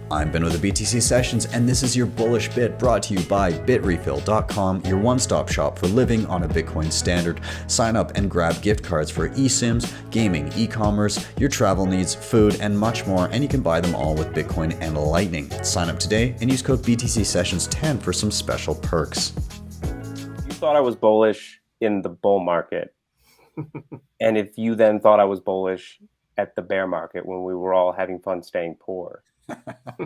I'm Ben with the BTC Sessions, and this is your Bullish Bit brought to you by Bitrefill.com, your one-stop shop for living on a Bitcoin standard. Sign up and grab gift cards for eSIMs, gaming, e-commerce, your travel needs, food, and much more, and you can buy them all with Bitcoin and Lightning. Sign up today and use code BTC Sessions 10 for some special perks. You thought I was bullish in the bull market, and if you then thought I was bullish at the bear market when we were all having fun staying poor,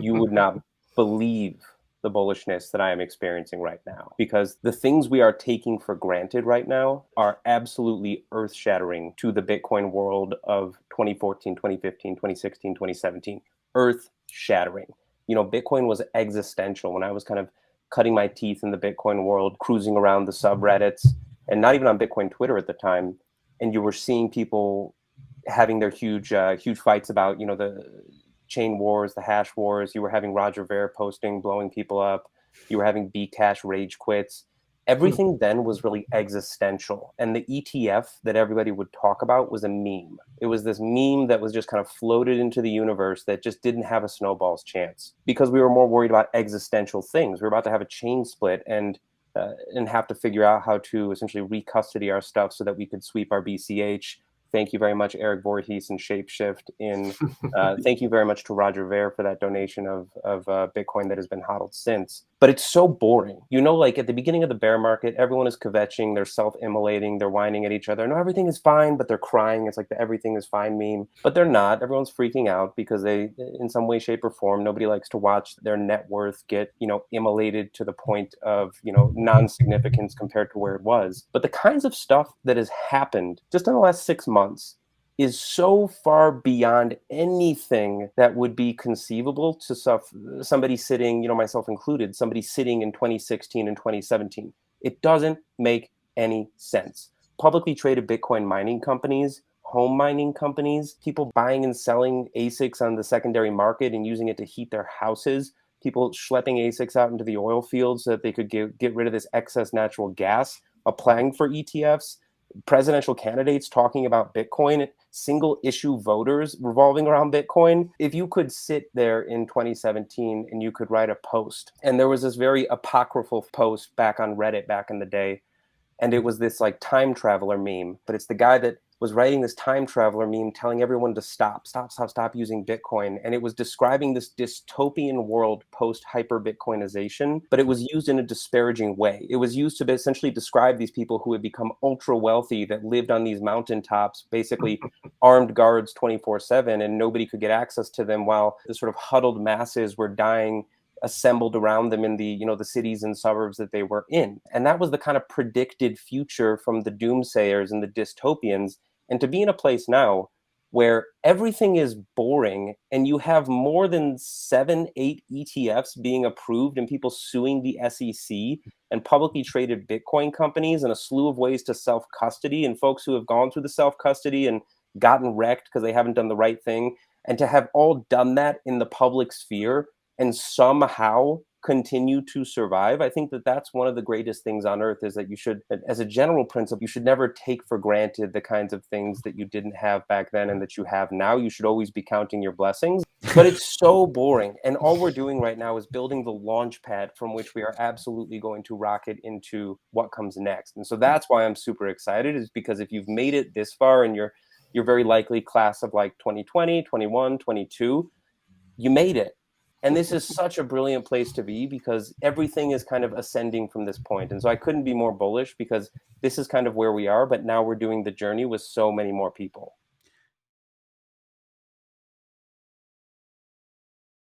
you would not believe the bullishness that I am experiencing right now, because the things we are taking for granted right now are absolutely earth-shattering to the Bitcoin world of 2014, 2015, 2016, 2017. Earth-shattering. You know, Bitcoin was existential when I was kind of cutting my teeth in the Bitcoin world, cruising around the subreddits, and not even on Bitcoin Twitter at the time. And you were seeing people having their huge fights about, you know, the chain wars, the hash wars. You were having Roger Ver posting, blowing people up. You were having Bcash rage quits. Everything then was really existential. And the ETF that everybody would talk about was a meme. It was this meme that was just kind of floated into the universe that just didn't have a snowball's chance, because we were more worried about existential things. We were about to have a chain split and have to figure out how to essentially recustody our stuff so that we could sweep our BCH. Thank you very much, Eric Voorhees and Shapeshift. Thank you very much to Roger Ver for that donation of Bitcoin that has been hodled since. But it's so boring. You know, like at the beginning of the bear market, everyone is kvetching, they're self-immolating, they're whining at each other. No, everything is fine, but they're crying. It's like the everything is fine meme. But they're not. Everyone's freaking out because they, in some way, shape, or form, nobody likes to watch their net worth get, you know, immolated to the point of, you know, non-significance compared to where it was. But the kinds of stuff that has happened just in the last 6 months is so far beyond anything that would be conceivable to somebody sitting, you know, myself included, somebody sitting in 2016 and 2017. It doesn't make any sense. Publicly traded Bitcoin mining companies, home mining companies, people buying and selling ASICs on the secondary market and using it to heat their houses, people schlepping ASICs out into the oil fields so that they could get rid of this excess natural gas, applying for ETFs, presidential candidates talking about Bitcoin, single issue voters revolving around Bitcoin. If you could sit there in 2017 and you could write a post, and there was this very apocryphal post back on Reddit back in the day, and it was this like time traveler meme, but it's the guy that was writing this time traveler meme telling everyone to stop using Bitcoin. And it was describing this dystopian world post hyper Bitcoinization, but it was used in a disparaging way. It was used to essentially describe these people who had become ultra wealthy that lived on these mountaintops, basically armed guards 24/7, and nobody could get access to them, while the sort of huddled masses were dying assembled around them in the, you know, the cities and suburbs that they were in. And that was the kind of predicted future from the doomsayers and the dystopians. And to be in a place now where everything is boring and you have more than 7, 8 ETFs being approved and people suing the SEC and publicly traded Bitcoin companies and a slew of ways to self-custody and folks who have gone through the self-custody and gotten wrecked because they haven't done the right thing, and to have all done that in the public sphere and somehow continue to survive. I think that that's one of the greatest things on earth, is that you should, as a general principle, you should never take for granted the kinds of things that you didn't have back then and that you have now. You should always be counting your blessings. But it's so boring. And all we're doing right now is building the launchpad from which we are absolutely going to rocket into what comes next. And so that's why I'm super excited, is because if you've made it this far and you're very likely class of like 2020, 21, 22, you made it. And this is such a brilliant place to be, because everything is kind of ascending from this point. And so I couldn't be more bullish, because this is kind of where we are, but now we're doing the journey with so many more people.